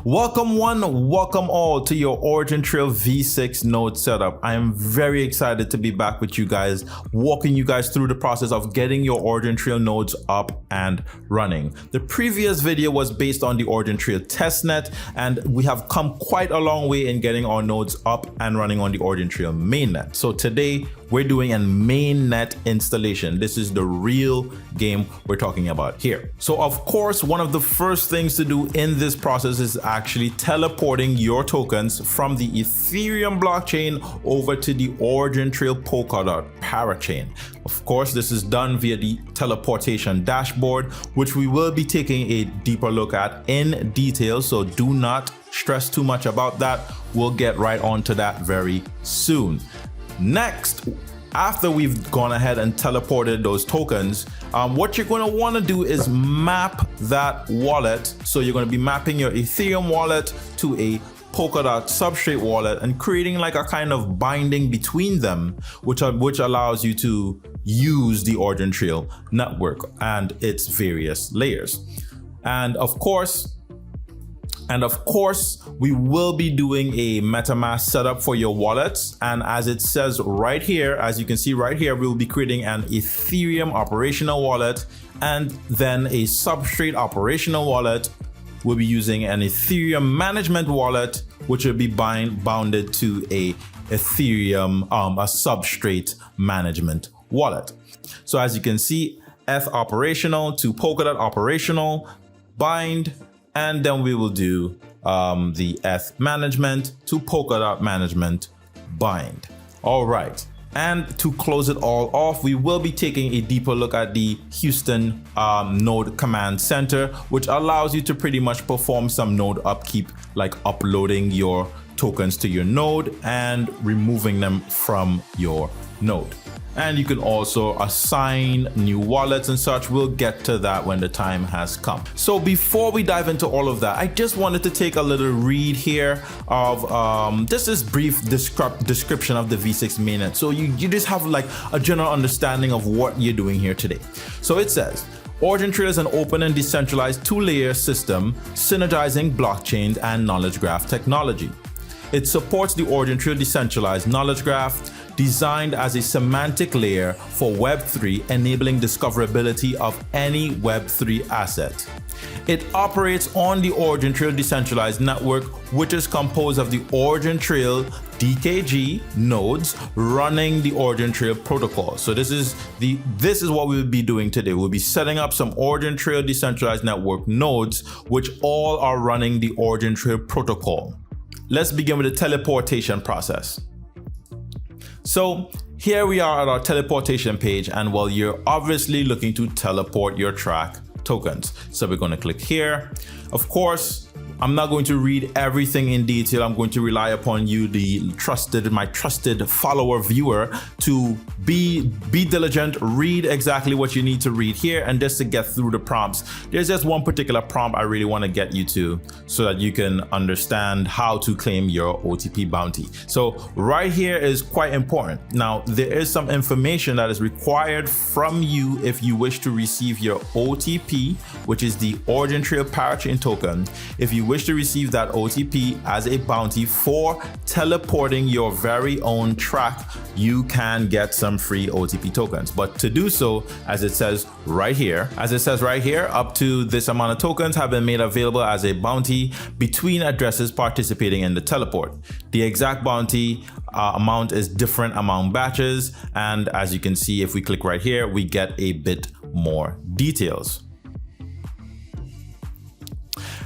Welcome one, welcome all to your OriginTrail V6 node setup. I am very excited to be back with you guys, walking you guys through the process of getting your OriginTrail nodes up and running. The previous video was based on the OriginTrail testnet, and we have come quite a long way in getting our nodes up and running on the OriginTrail mainnet. So today we're doing a mainnet installation. This is the real game we're talking about here. So of course, one of the first things to do in this process is actually teleporting your tokens from the Ethereum blockchain over to the OriginTrail Polkadot Parachain. Of course, this is done via the teleportation dashboard, which we will be taking a deeper look at in detail. So do not stress too much about that. We'll get right on to that very soon. Next, after we've gone ahead and teleported those tokens, what you're going to want to do is map that wallet. So you're going to be mapping your Ethereum wallet to a Polkadot Substrate wallet and creating like a kind of binding between them, which allows you to use the OriginTrail network and its various layers. And of course, we will be doing a Metamask setup for your wallets. And as it says right here, as you can see right here, we will be creating an Ethereum operational wallet and then a Substrate operational wallet. We'll be using an Ethereum management wallet, which will be bounded to a Ethereum, a Substrate management wallet. So as you can see, ETH operational to Polkadot operational, bind, and then we will do the ETH management to Polkadot management bind. All right. And to close it all off, we will be taking a deeper look at the Huston node command center, which allows you to pretty much perform some node upkeep, like uploading your tokens to your node and removing them from your node. And you can also assign new wallets and such. We'll get to that when the time has come. So before we dive into all of that, I just wanted to take a little read here of just this brief description of the V6 mainnet. So you just have like a general understanding of what you're doing here today. So it says, OriginTrail is an open and decentralized two-layer system synergizing blockchains and knowledge graph technology. It supports the OriginTrail decentralized knowledge graph, designed as a semantic layer for Web3, enabling discoverability of any Web3 asset. It operates on the OriginTrail decentralized network, which is composed of the OriginTrail DKG nodes running the OriginTrail protocol. So this is what we'll be doing today. We'll be setting up some OriginTrail decentralized network nodes, which all are running the OriginTrail protocol. Let's begin with the teleportation process. So here we are at our teleportation page, and well, you're obviously looking to teleport your TRAC tokens. So we're going to click here. Of course, I'm not going to read everything in detail. I'm going to rely upon you, my trusted follower viewer, to be diligent, read exactly what you need to read here, and just to get through the prompts. There's just one particular prompt I really want to get you to so that you can understand how to claim your OTP bounty. So right here is quite important. Now, there is some information that is required from you if you wish to receive your OTP, which is the OriginTrail Parachain token. If you wish to receive that OTP as a bounty for teleporting your very own TRAC, you can get some free OTP tokens. But to do so, as it says right here, up to this amount of tokens have been made available as a bounty between addresses participating in the teleport. The exact bounty amount is different among batches. And as you can see, if we click right here, we get a bit more details.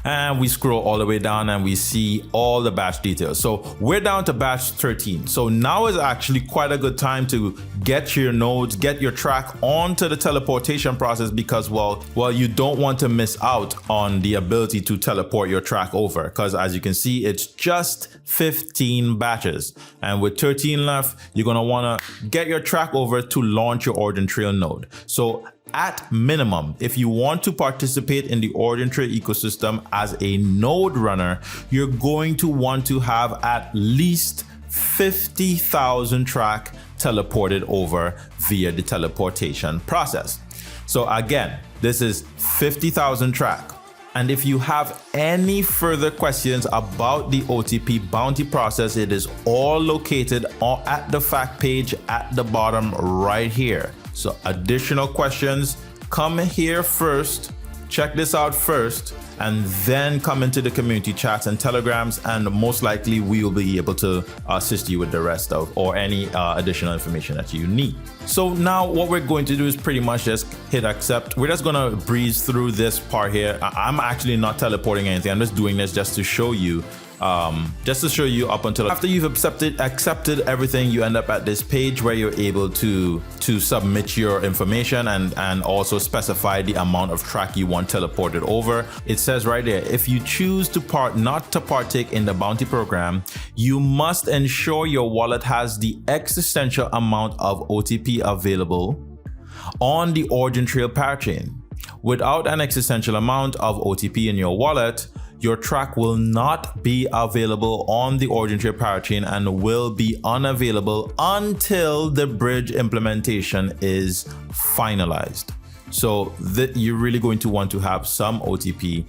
And we scroll all the way down and we see all the batch details. So we're down to batch 13. So now is actually quite a good time to get your nodes, get your TRAC onto the teleportation process, because well, you don't want to miss out on the ability to teleport your TRAC over, because as you can see, it's just 15 batches. And with 13 left, you're going to want to get your TRAC over to launch your OriginTrail node. So at minimum, if you want to participate in the OriginTrail ecosystem as a node runner, you're going to want to have at least 50,000 TRAC teleported over via the teleportation process. So again, this is 50,000 TRAC. And if you have any further questions about the OTP bounty process, it is all located at the fact page at the bottom right here. So additional questions, come here first, check this out first, and then come into the community chats and telegrams, and most likely we will be able to assist you with the rest of or any additional information that you need. So now what we're going to do is pretty much just hit accept. We're just gonna breeze through this part here. I'm actually not teleporting anything. I'm just doing this just to show you up until after you've accepted everything, you end up at this page where you're able to submit your information and also specify the amount of TRAC you want teleported over. It says right there, if you choose to not to partake in the bounty program, you must ensure your wallet has the existential amount of OTP available on the OriginTrail Parachain. Without an existential amount of OTP in your wallet, your TRAC will not be available on the OriginTrail Parachain and will be unavailable until the bridge implementation is finalized. So you're really going to want to have some OTP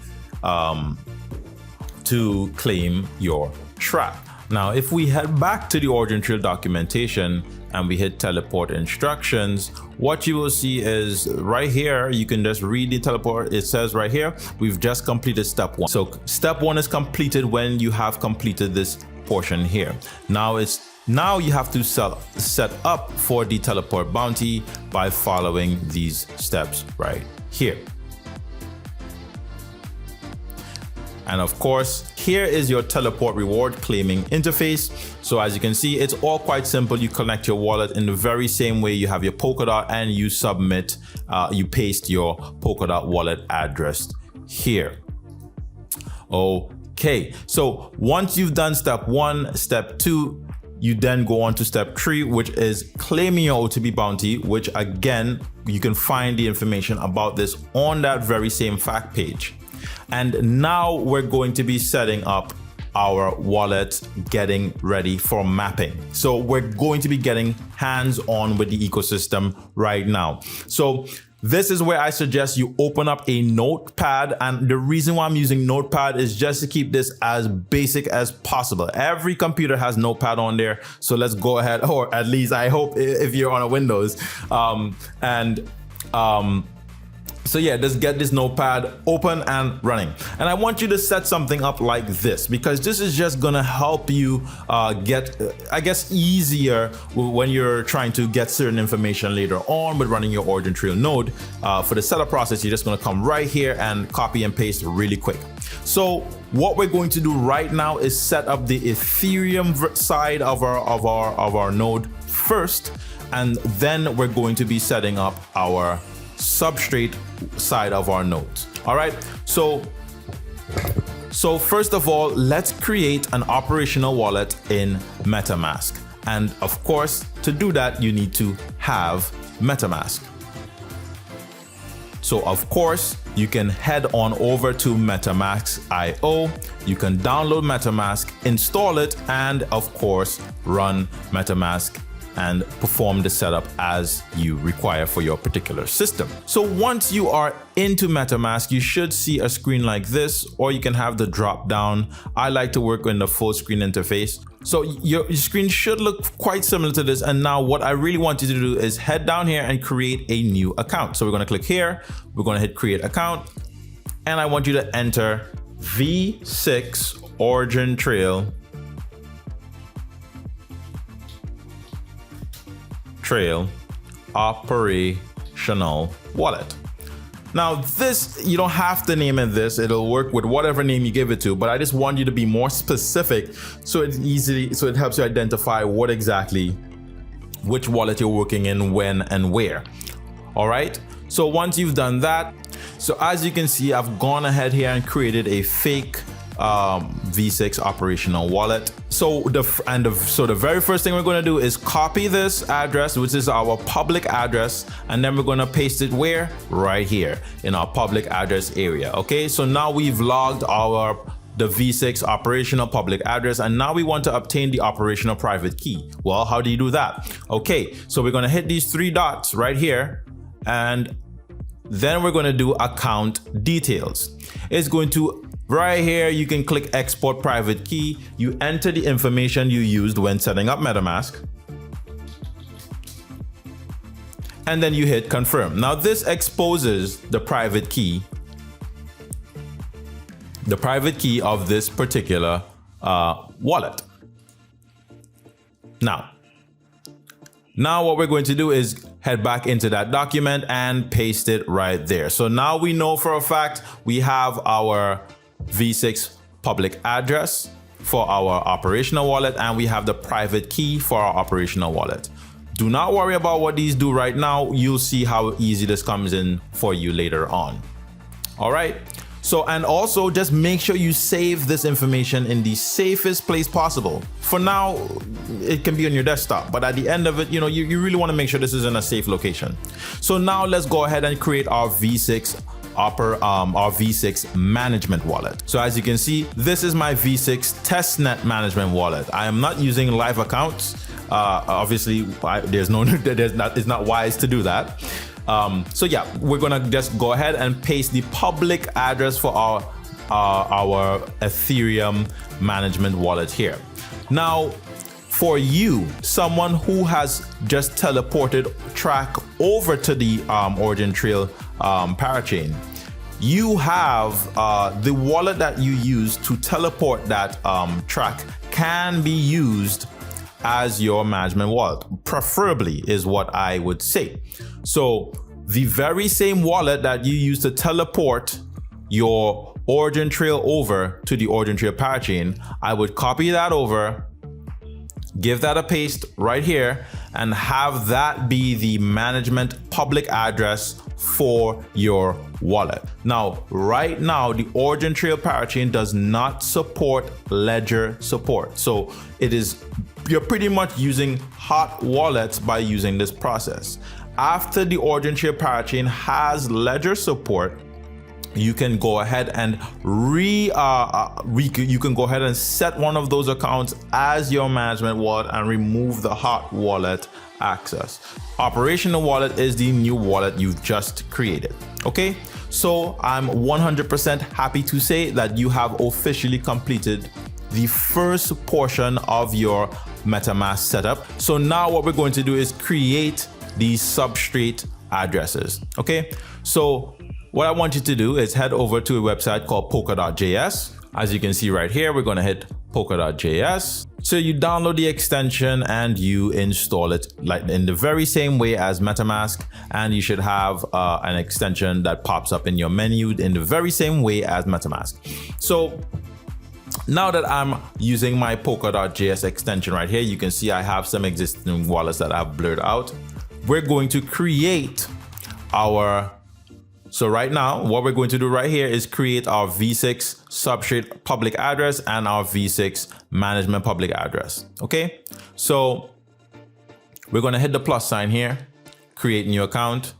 to claim your TRAC. Now, if we head back to the OriginTrail documentation and we hit teleport instructions, what you will see is right here, you can just read the teleport. It says right here, we've just completed step 1. So step 1 is completed when you have completed this portion here. Now you have to set up for the teleport bounty by following these steps right here. And of course, here is your teleport reward claiming interface. So as you can see, it's all quite simple. You connect your wallet in the very same way. You have your Polkadot and you submit, you paste your Polkadot wallet address here. Okay, so once you've done step 1, step 2, you then go on to step 3, which is claiming your OTP bounty, which again, you can find the information about this on that very same fact page. And now we're going to be setting up our wallet, getting ready for mapping. So we're going to be getting hands-on with the ecosystem right now. So this is where I suggest you open up a notepad. And the reason why I'm using notepad is just to keep this as basic as possible. Every computer has notepad on there. So let's go ahead, or at least I hope if you're on a Windows. So yeah, just get this notepad open and running. And I want you to set something up like this, because this is just gonna help you get, I guess, easier when you're trying to get certain information later on with running your OriginTrail node. For the setup process, you're just gonna come right here and copy and paste really quick. So what we're going to do right now is set up the Ethereum side of our node first, and then we're going to be setting up our Substrate side of our nodes. All right, so first of all, let's create an operational wallet in Metamask. And of course, to do that, you need to have Metamask. So of course, you can head on over to Metamask.io. You can download Metamask, install it, and of course, run Metamask and perform the setup as you require for your particular system. So once you are into Metamask, you should see a screen like this, or you can have the drop down. I like to work in the full screen interface. So your screen should look quite similar to this. And now what I really want you to do is head down here and create a new account. So we're going to click here. We're going to hit create account. And I want you to enter V6 OriginTrail operational wallet. Now this, you don't have to name it this, it'll work with whatever name you give it to, but I just want you to be more specific so it helps you identify which wallet you're working in, when and where. All right, so once you've done that, so as you can see, I've gone ahead here and created a fake V6 operational wallet. So the very first thing we're going to do is copy this address, which is our public address, and then we're going to paste it where? Right here in our public address area. Okay, so now we've logged the V6 operational public address, and now we want to obtain the operational private key. Well, how do you do that? Okay, so we're going to hit these 3 dots right here, and Then we're going to do account details. It's going to right here, you can click export private key. You enter the information you used when setting up MetaMask. And then you hit confirm. Now this exposes the private key of this particular wallet. Now what we're going to do is head back into that document and paste it right there. So now we know for a fact we have our V6 public address for our operational wallet, and we have the private key for our operational wallet. Do not worry about what these do right now. You'll see how easy this comes in for you later on. All right. So, and also just make sure you save this information in the safest place possible. For now, it can be on your desktop, but at the end of it, you really want to make sure this is in a safe location. So now let's go ahead and create our V6 our V6 management wallet. So as you can see, this is my V6 testnet management wallet. I am not using live accounts. Obviously, it's not wise to do that. So yeah, we're gonna just go ahead and paste the public address for our Ethereum management wallet here. Now, for you, someone who has just teleported TRAC over to the OriginTrail Parachain, you have the wallet that you use to teleport that TRAC can be used as your management wallet, preferably is what I would say. So the very same wallet that you use to teleport your OriginTrail over to the OriginTrail Parachain, I would copy that over, give that a paste right here, and have that be the management public address for your wallet. Now, right now, the OriginTrail Parachain does not support ledger support. So you're pretty much using hot wallets by using this process. After the OriginTrail Parachain has ledger support, you can go ahead and you can go ahead and set one of those accounts as your management wallet and remove the hot wallet access. Operational wallet is the new wallet you've just created. Okay, so I'm 100% happy to say that you have officially completed the first portion of your MetaMask setup. So now what we're going to do is create these Substrate addresses. Okay, so what I want you to do is head over to a website called Polkadot.js. As you can see right here, we're going to hit Polkadot.js. So you download the extension and you install it like in the very same way as MetaMask, and you should have an extension that pops up in your menu in the very same way as MetaMask. So now that I'm using my Polkadot.js extension right here, you can see I have some existing wallets that I've blurred out. We're going to create so right now, what we're going to do right here is create our V6 Substrate public address and our V6 management public address. Okay, so we're going to hit the plus sign here, create new account.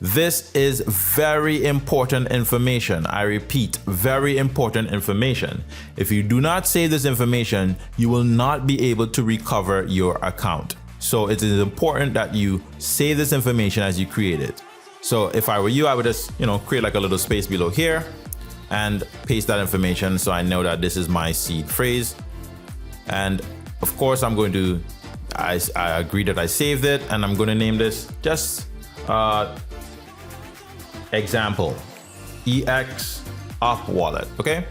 This is very important information. I repeat, very important information. If you do not save this information, you will not be able to recover your account. So it is important that you save this information as you create it. So if I were you, I would just, create like a little space below here and paste that information so I know that this is my seed phrase. And of course, I agree that I saved it, and I'm going to name this just example EX up wallet. Okay.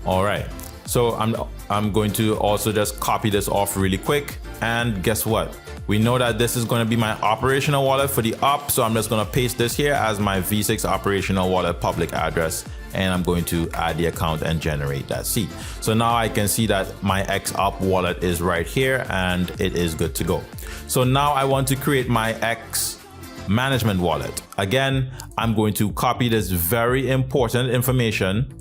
All right. So I'm going to also just copy this off really quick. And guess what? We know that this is going to be my operational wallet for the up. So I'm just going to paste this here as my V6 operational wallet public address. And I'm going to add the account and generate that seed. So now I can see that my X up wallet is right here and it is good to go. So now I want to create my X management wallet. Again, I'm going to copy this very important information,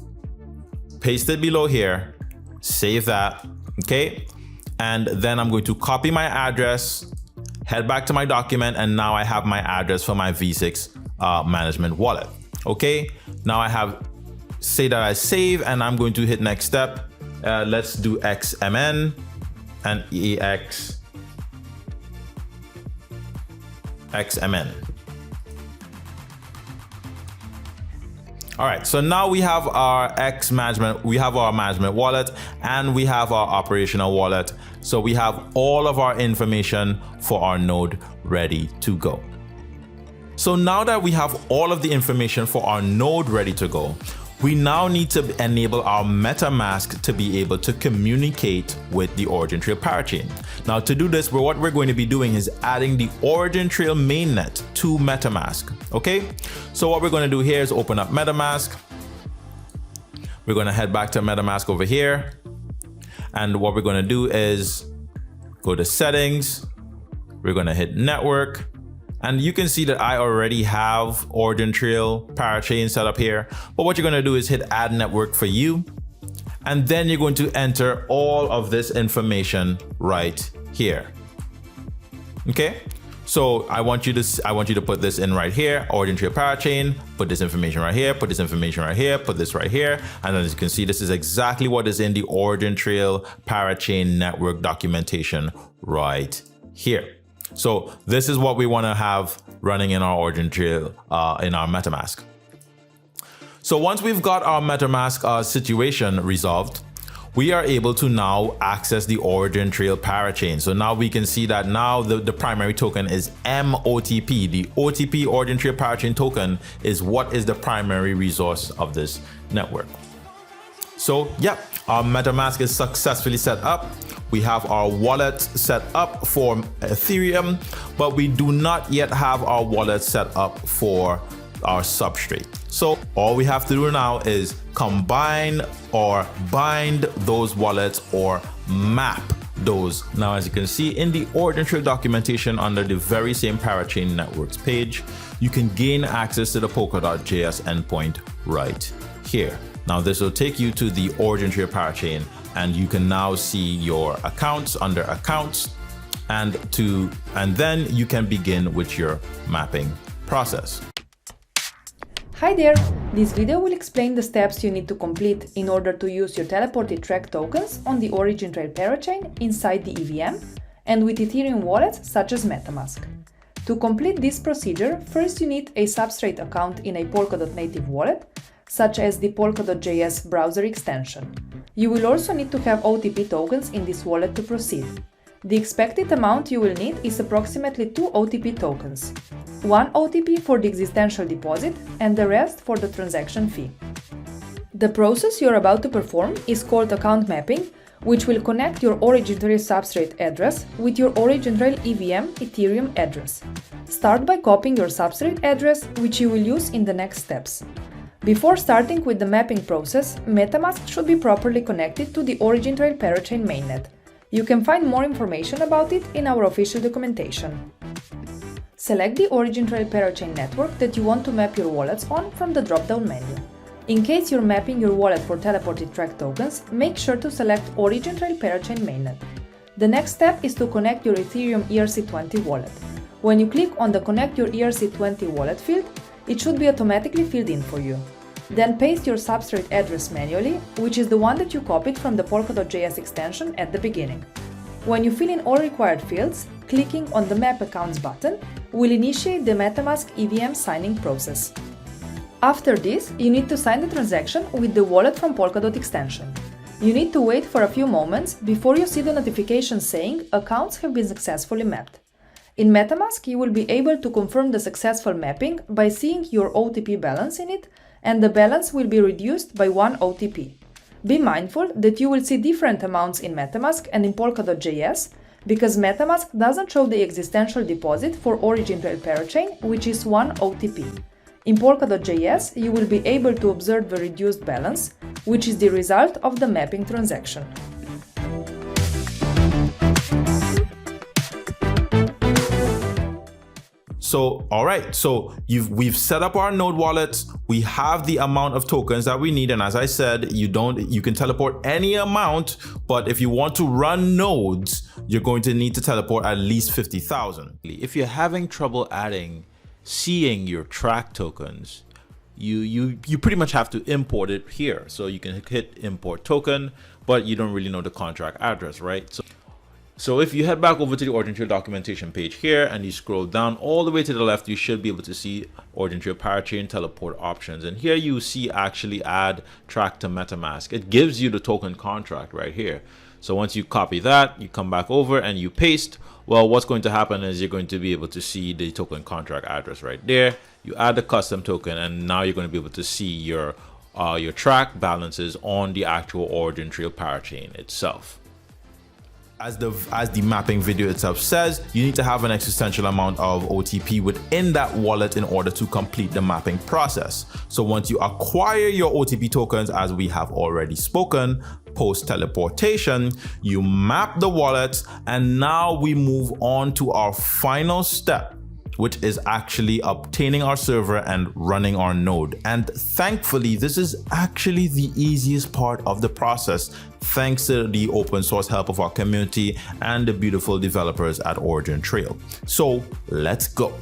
paste it below here, save that. Okay. And then I'm going to copy my address, head back to my document, and now I have my address for my V6 management wallet. Okay, now say that I save, and I'm going to hit next step. Let's do XMN and EX XMN. All right, so now we have our management wallet, and we have our operational wallet. So we have all of our information for our node ready to go. So now that we have all of the information for our node ready to go, we now need to enable our MetaMask to be able to communicate with the OriginTrail Parachain. Now to do this, what we're going to be doing is adding the OriginTrail mainnet to MetaMask, okay? So what we're going to do here is open up MetaMask. We're going to head back to MetaMask over here. And what we're going to do is go to settings. We're going to hit network. And you can see that I already have OriginTrail Parachain set up here. But what you're going to do is hit add network for you. And then you're going to enter all of this information right here. Okay. So I want you to put this in right here, OriginTrail Parachain, put this information right here, put this information right here, put this right here. And as you can see, this is exactly what is in the OriginTrail Parachain network documentation right here. So this is what we want to have running in our OriginTrail, in our MetaMask. So once we've got our MetaMask situation resolved, we are able to now access the OriginTrail Parachain. So now we can see that now the primary token is MOTP. The OTP OriginTrail Parachain token is what is the primary resource of this network. So yeah, our MetaMask is successfully set up. We have our wallet set up for Ethereum, but we do not yet have our wallet set up for our Substrate. So all we have to do now is combine or bind those wallets or map those. Now, as you can see in the OriginTrail documentation under the very same Parachain networks page, you can gain access to the Polkadot.js endpoint right here. Now, this will take you to the OriginTrail Parachain, and you can now see your accounts under accounts, and then you can begin with your mapping process. Hi there! This video will explain the steps you need to complete in order to use your teleported TRAC tokens on the OriginTrail Parachain inside the EVM and with Ethereum wallets such as Metamask. To complete this procedure, first you need a Substrate account in a Polkadot native wallet, such as the Polkadot.js browser extension. You will also need to have OTP tokens in this wallet to proceed. The expected amount you will need is approximately 2 OTP tokens. 1 OTP for the existential deposit and the rest for the transaction fee. The process you're about to perform is called account mapping, which will connect your OriginTrail Substrate address with your OriginTrail EVM Ethereum address. Start by copying your Substrate address, which you will use in the next steps. Before starting with the mapping process, Metamask should be properly connected to the OriginTrail Parachain mainnet. You can find more information about it in our official documentation. Select the OriginTrail Parachain network that you want to map your wallets on from the drop-down menu. In case you're mapping your wallet for teleported TRAC tokens, make sure to select OriginTrail Parachain mainnet. The next step is to connect your Ethereum ERC20 wallet. When you click on the Connect your ERC20 wallet field, it should be automatically filled in for you. Then paste your Substrate address manually, which is the one that you copied from the Polkadot.js extension at the beginning. When you fill in all required fields, clicking on the Map Accounts button will initiate the Metamask EVM signing process. After this, you need to sign the transaction with the wallet from Polkadot extension. You need to wait for a few moments before you see the notification saying accounts have been successfully mapped. In Metamask, you will be able to confirm the successful mapping by seeing your OTP balance in it, and the balance will be reduced by 1 OTP. Be mindful that you will see different amounts in Metamask and in Polkadot.js, because Metamask doesn't show the existential deposit for OriginTrail Parachain, which is 1 OTP. In Polkadot.js, you will be able to observe the reduced balance, which is the result of the mapping transaction. So, all right, so we've set up our node wallets. We have the amount of tokens that we need. And as I said, you can teleport any amount, but if you want to run nodes, you're going to need to teleport at least 50,000. If you're having trouble seeing your TRAC tokens, you pretty much have to import it here. So you can hit import token, but you don't really know the contract address, right? So if you head back over to the OriginTrail documentation page here and you scroll down all the way to the left, you should be able to see OriginTrail Parachain teleport options. And here you see actually add TRAC to Metamask. It gives you the token contract right here. So once you copy that, you come back over and you paste. Well, what's going to happen is you're going to be able to see the token contract address right there. You add the custom token and now you're going to be able to see your TRAC balances on the actual OriginTrail Parachain itself. As the mapping video itself says, you need to have an existential amount of OTP within that wallet in order to complete the mapping process. So once you acquire your OTP tokens, as we have already spoken, post teleportation, you map the wallet, and now we move on to our final step, which is actually obtaining our server and running our node. And thankfully, this is actually the easiest part of the process, thanks to the open source help of our community and the beautiful developers at OriginTrail. So let's go.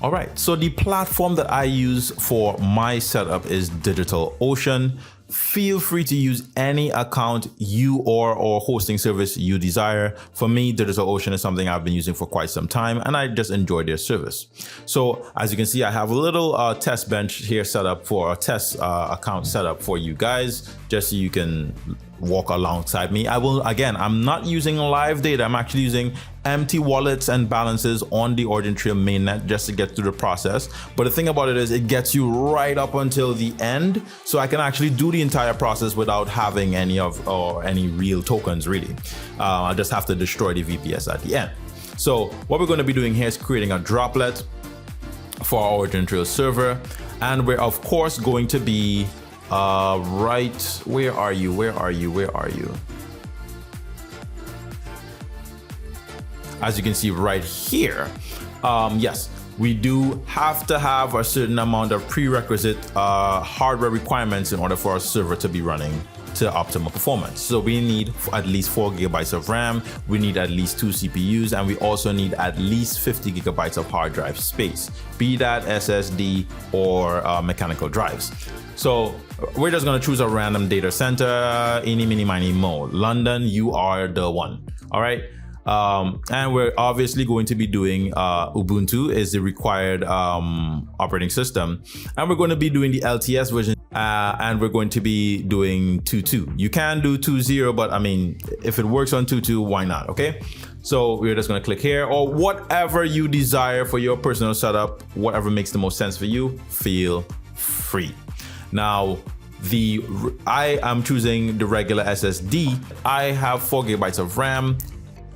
All right, so the platform that I use for my setup is DigitalOcean. Feel free to use any account you or hosting service you desire. For me, DigitalOcean is something I've been using for quite some time and I just enjoy their service. So as you can see, I have a little test bench here set up for a test account setup for you guys, just so you can walk alongside me. I'm not using live data. I'm actually using empty wallets and balances on the OriginTrail mainnet just to get through the process. But the thing about it is it gets you right up until the end. So I can actually do the entire process without having any real tokens really. I just have to destroy the VPS at the end. So what we're going to be doing here is creating a droplet for our OriginTrail server. And we're of course going to be right, where are you? As you can see right here, yes, we do have to have a certain amount of prerequisite hardware requirements in order for our server to be running to optimal performance. So we need at least 4 GB of RAM, we need at least 2 CPUs, and we also need at least 50 GB of hard drive space, be that SSD or mechanical drives. So we're just going to choose a random data center, eeny, meeny, miny, mo. London, you are the one. All right. And we're obviously going to be doing Ubuntu is the required operating system. And we're going to be doing the LTS version and we're going to be doing 2.2. You can do 2.0, but I mean, if it works on 2.2, why not? Okay. So we're just going to click here, or whatever you desire for your personal setup, whatever makes the most sense for you, feel free. Now, I am choosing the regular SSD. I have 4 GB of RAM,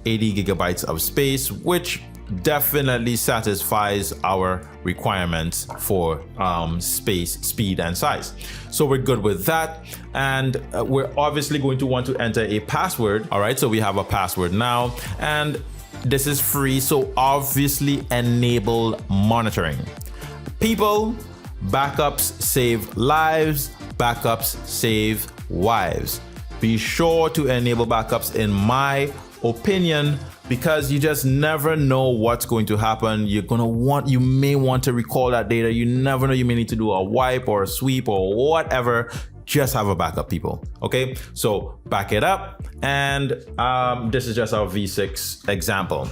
80 GB of space, which definitely satisfies our requirements for space, speed, and size. So we're good with that. And we're obviously going to want to enter a password. All right, so we have a password now, and this is free. So obviously enable monitoring. People, backups save lives, backups save wives. Be sure to enable backups, in my opinion, because you just never know what's going to happen. You may want to recall that data. You never know, you may need to do a wipe or a sweep or whatever. Just have a backup, people. Okay, so back it up, and this is just our V6 example.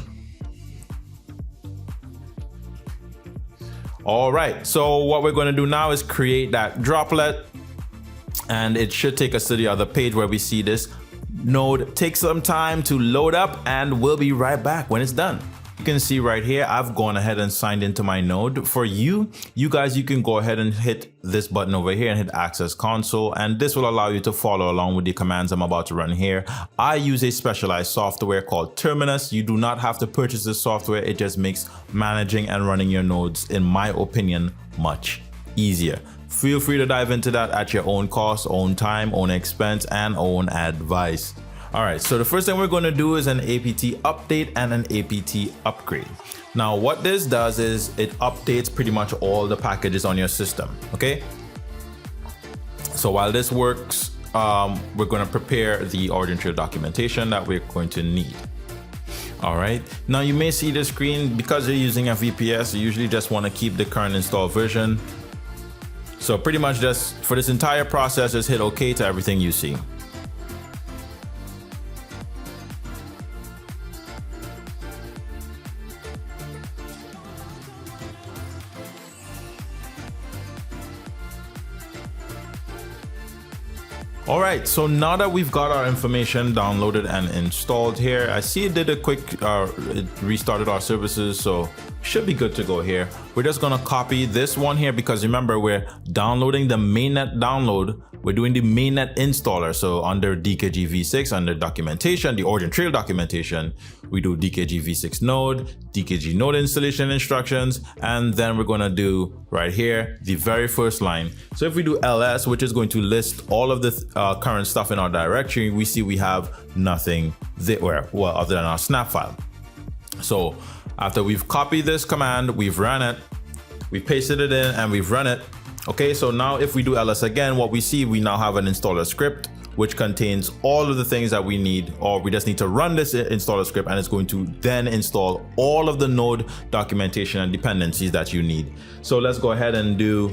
All right, so what we're going to do now is create that droplet, and it should take us to the other page where we see this node. Take some time to load up, and we'll be right back when it's done. You can see right here, I've gone ahead and signed into my node. For you guys, you can go ahead and hit this button over here and hit Access Console, and this will allow you to follow along with the commands I'm about to run here. I use a specialized software called Terminus. You do not have to purchase this software. It just makes managing and running your nodes, in my opinion, much easier. Feel free to dive into that at your own cost, own time, own expense, and own advice. All right, so the first thing we're going to do is an apt update and an apt upgrade. Now, what this does is it updates pretty much all the packages on your system, okay? So while this works, we're going to prepare the OriginTrail documentation that we're going to need. All right, now you may see the screen, because you're using a VPS, you usually just want to keep the current installed version. So pretty much just for this entire process, just hit OK to everything you see. All right, so now that we've got our information downloaded and installed here, I see it did a quick, it restarted our services, so should be good to go here. We're just gonna copy this one here because remember, we're downloading the mainnet download. We're doing the mainnet installer. So under DKG v6, under documentation, the OriginTrail documentation, we do DKG v6 node, DKG node installation instructions, and then we're gonna do right here, the very first line. So if we do ls, which is going to list all of the current stuff in our directory, we see we have nothing there, well, other than our snap file. So after we've copied this command, we've ran it, we pasted it in and we've run it. Okay, so now if we do ls again, what we see, we now have an installer script which contains all of the things that we need, or we just need to run this installer script and it's going to then install all of the node documentation and dependencies that you need. So let's go ahead and do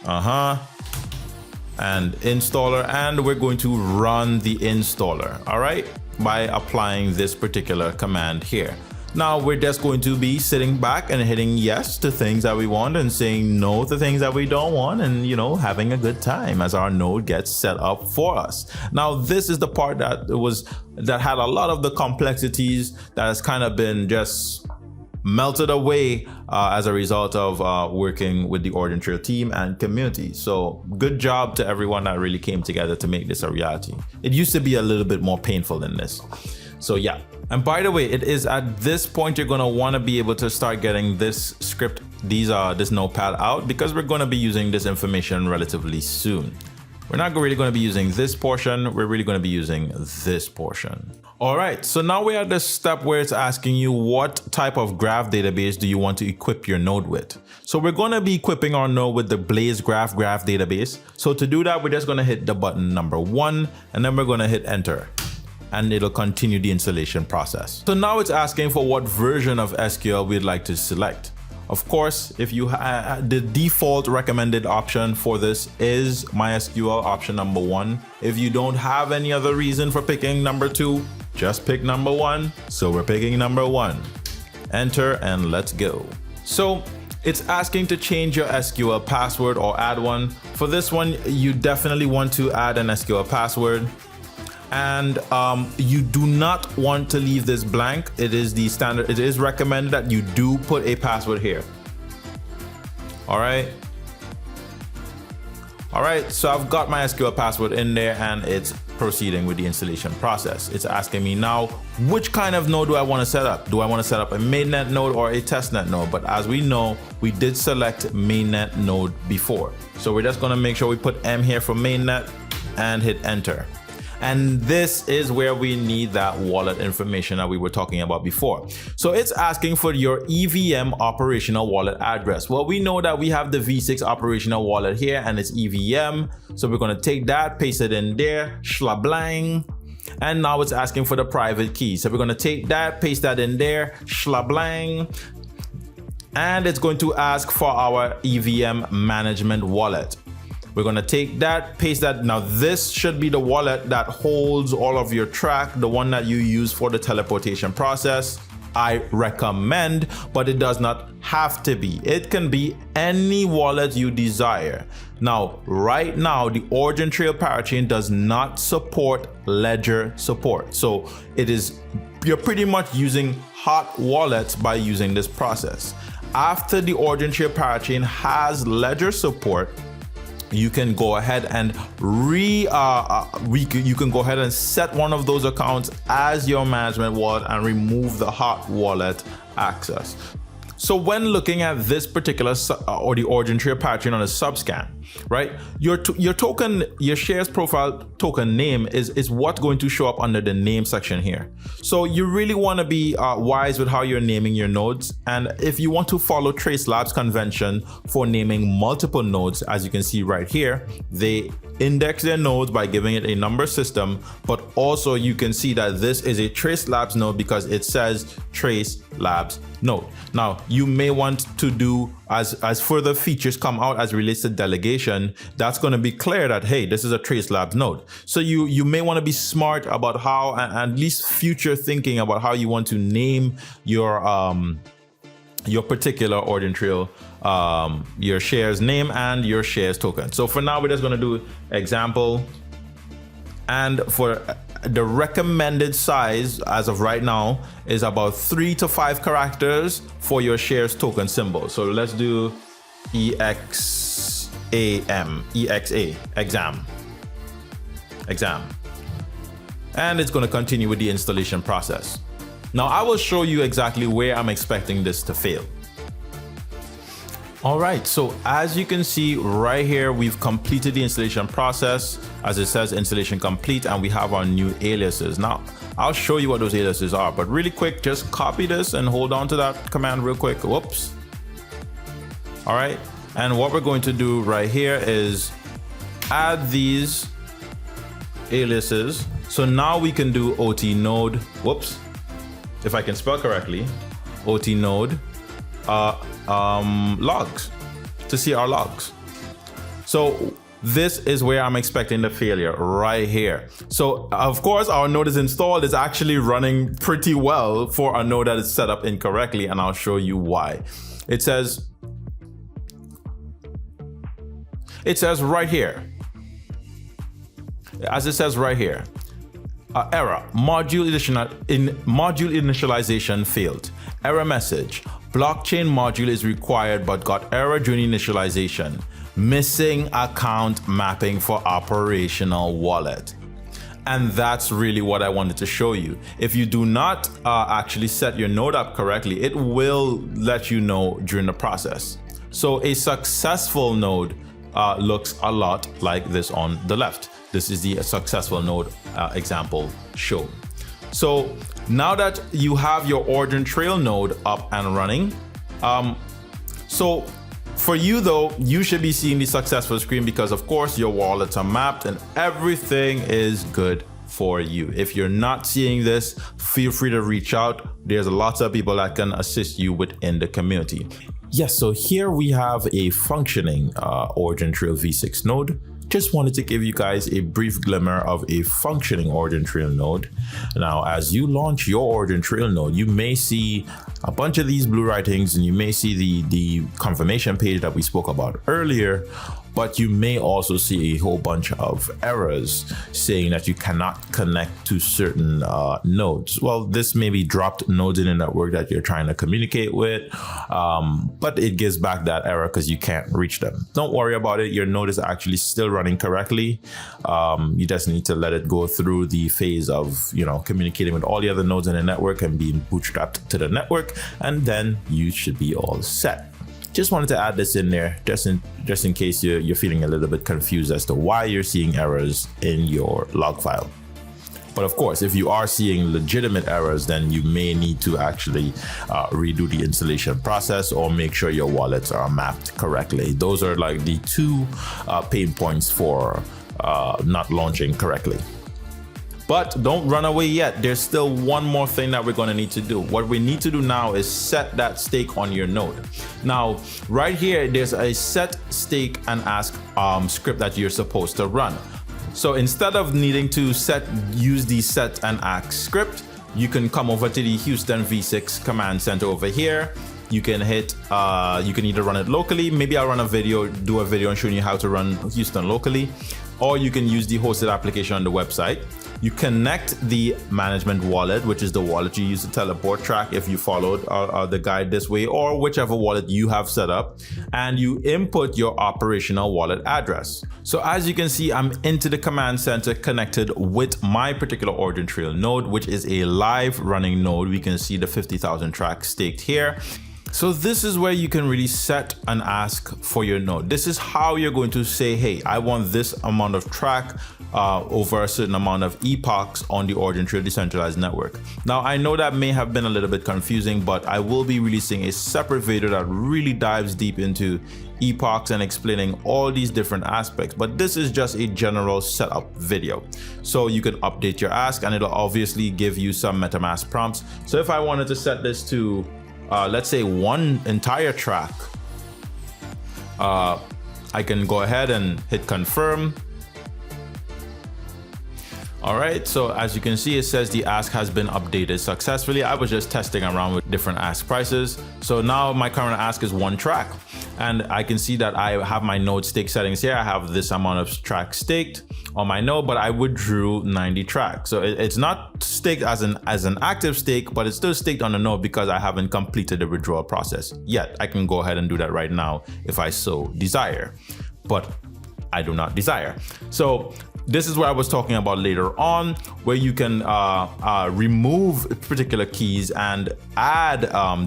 and installer, and we're going to run the installer, all right, by applying this particular command here. Now we're just going to be sitting back and hitting yes to things that we want and saying no to things that we don't want, and having a good time as our node gets set up for us. Now this is the part that had a lot of the complexities that has kind of been just melted away as a result of working with the OriginTrail team and community. So good job to everyone that really came together to make this a reality. It used to be a little bit more painful than this. So yeah. And by the way, it is at this point you're going to want to be able to start getting this script, this notepad out, because we're going to be using this information relatively soon. We're not really going to be using this portion. We're really going to be using this portion. All right, so now we're at the step where it's asking you what type of graph database do you want to equip your node with. So we're going to be equipping our node with the Blaze graph database. So to do that, we're just going to hit the button number 1, and then we're going to hit enter, and it'll continue the installation process. So now it's asking for what version of SQL we'd like to select. Of course, if you the default recommended option for this is MySQL option number 1. If you don't have any other reason for picking number 2, just pick number 1. So we're picking number 1. Enter and let's go. So it's asking to change your SQL password or add one. For this one, you definitely want to add an SQL password. And you do not want to leave this blank. It is the standard. It is recommended that you do put a password here. All right. All right, so I've got my SQL password in there and it's proceeding with the installation process. It's asking me now, which kind of node do I want to set up? Do I want to set up a mainnet node or a testnet node? But as we know, we did select mainnet node before. So we're just going to make sure we put M here for mainnet and hit enter. And this is where we need that wallet information that we were talking about before. So it's asking for your EVM operational wallet address. Well, we know that we have the V6 operational wallet here and it's EVM. So we're going to take that, paste it in there, shlablang. And now it's asking for the private key. So we're going to take that, paste that in there, shlablang. And it's going to ask for our EVM management wallet. We're going to take that, paste that. Now this should be the wallet that holds all of your TRAC, the one that you use for the teleportation process. I recommend, but it does not have to be. It can be any wallet you desire. Now, right now, the OriginTrail Parachain does not support ledger support. So you're pretty much using hot wallets by using this process. After the OriginTrail Parachain has ledger support, you can go ahead and you can go ahead and set one of those accounts as your management wallet and remove the hot wallet access. So when looking at this particular or the OriginTrail Parachain on a subscan, right? Your token, your shares profile token name is what's going to show up under the name section here. So you really want to be wise with how you're naming your nodes. And if you want to follow Trace Labs convention for naming multiple nodes, as you can see right here, they index their nodes by giving it a number system, but also you can see that this is a Trace Labs node because it says Trace Labs node. Now you may want to do as further features come out as relates to delegation, that's going to be clear that, hey, this is a Trace Labs node. So you may want to be smart about how, and at least future thinking about how you want to name your particular OriginTrail, your shares name and your shares token. So for now, we're just going to do example And for the recommended size as of right now is about 3 to 5 characters for your shares token symbol. So let's do exam. And it's going to continue with the installation process. Now I will show you exactly where I'm expecting this to fail. All right, so as you can see right here, we've completed the installation process. As it says, installation complete, and we have our new aliases. Now, I'll show you what those aliases are, but really quick, just copy this and hold on to that command real quick. Whoops. All right, and what we're going to do right here is add these aliases. So now we can do OT node, whoops, if I can spell correctly, OT node, logs, to see our logs. So this is where I'm expecting the failure right here. So of course our node is installed. It's actually running pretty well for a node that is set up incorrectly, and I'll show you why. It says right here, as it says right here, error, module initialization failed. Error message, blockchain module is required but got error during initialization. Missing account mapping for operational wallet. And that's really what I wanted to show you. If you do not actually set your node up correctly, it will let you know during the process. So a successful node looks a lot like this on the left. This is the successful node example shown. So now that you have your OriginTrail node up and running, so for you though, you should be seeing the successful screen because of course your wallets are mapped and everything is good for you. If you're not seeing this, feel free to reach out. There's lots of people that can assist you within the community. Yes, so here we have a functioning OriginTrail v6 node. Just wanted to give you guys a brief glimmer of a functioning OriginTrail node. Now, as you launch your OriginTrail node, you may see a bunch of these blue writings and you may see the confirmation page that we spoke about earlier, but you may also see a whole bunch of errors saying that you cannot connect to certain nodes. Well, this may be dropped nodes in the network that you're trying to communicate with, but it gives back that error because you can't reach them. Don't worry about it. Your node is actually still running correctly. You just need to let it go through the phase of, communicating with all the other nodes in the network and being bootstrapped to the network, and then you should be all set. Just wanted to add this in there just in case you're feeling a little bit confused as to why you're seeing errors in your log file. But of course, if you are seeing legitimate errors, then you may need to actually redo the installation process or make sure your wallets are mapped correctly. Those are like the two pain points for not launching correctly. But don't run away yet. There's still one more thing that we're going to need to do. What we need to do now is set that stake on your node. Now, right here, there's a set stake and ask script that you're supposed to run. So instead of needing to use the set and ask script, you can come over to the Huston v6 command center over here. You can hit, you can either run it locally. Maybe I'll do a video on showing you how to run Huston locally, or you can use the hosted application on the website. You connect the management wallet, which is the wallet you use to teleport TRAC if you followed the guide this way, or whichever wallet you have set up, and you input your operational wallet address. So as you can see, I'm into the command center connected with my particular OriginTrail node, which is a live running node. We can see the 50,000 TRAC staked here. So this is where you can really set and ask for your node. This is how you're going to say, hey, I want this amount of TRAC over a certain amount of epochs on the OriginTrail decentralized network. Now, I know that may have been a little bit confusing, but I will be releasing a separate video that really dives deep into epochs and explaining all these different aspects. But this is just a general setup video. So you can update your ask and it'll obviously give you some MetaMask prompts. So if I wanted to set this to let's say one entire TRAC, I can go ahead and hit confirm. All right, so as you can see, it says the ask has been updated successfully. I was just testing around with different ask prices. So now my current ask is one TRAC. and I can see that I have my node stake settings here. I have this amount of TRAC staked on my node, but I withdrew 90 TRAC. So it's not staked as an active stake, but it's still staked on the node because I haven't completed the withdrawal process yet. I can go ahead and do that right now if I so desire, but I do not desire. So this is what I was talking about later on, where you can remove particular keys and add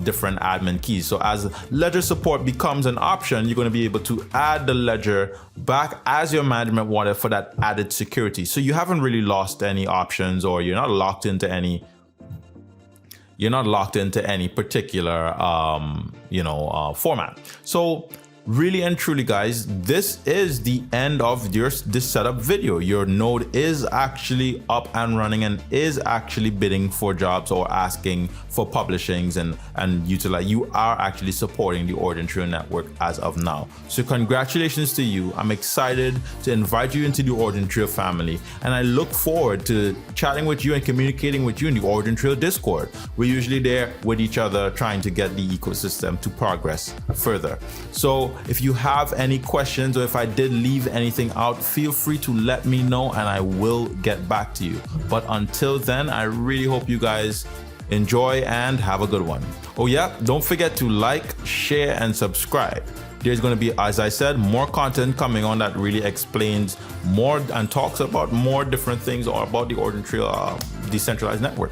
different admin keys. So as ledger support becomes an option, you're going to be able to add the ledger back as your management wallet for that added security. So you haven't really lost any options, or you're not locked into any particular format. So really and truly, guys, this is the end of this setup video. Your node is actually up and running and is actually bidding for jobs or asking for publishings and utilize. You are actually supporting the OriginTrail network as of now. So congratulations to you. I'm excited to invite you into the OriginTrail family, and I look forward to chatting with you and communicating with you in the OriginTrail Discord. We're usually there with each other trying to get the ecosystem to progress further. So if you have any questions, or if I did leave anything out, feel free to let me know and I will get back to you. But until then, I really hope you guys enjoy and have a good one. Oh yeah, don't forget to like, share, and subscribe. There's going to be, as I said, more content coming on that really explains more and talks about more different things or about the OriginTrail decentralized network.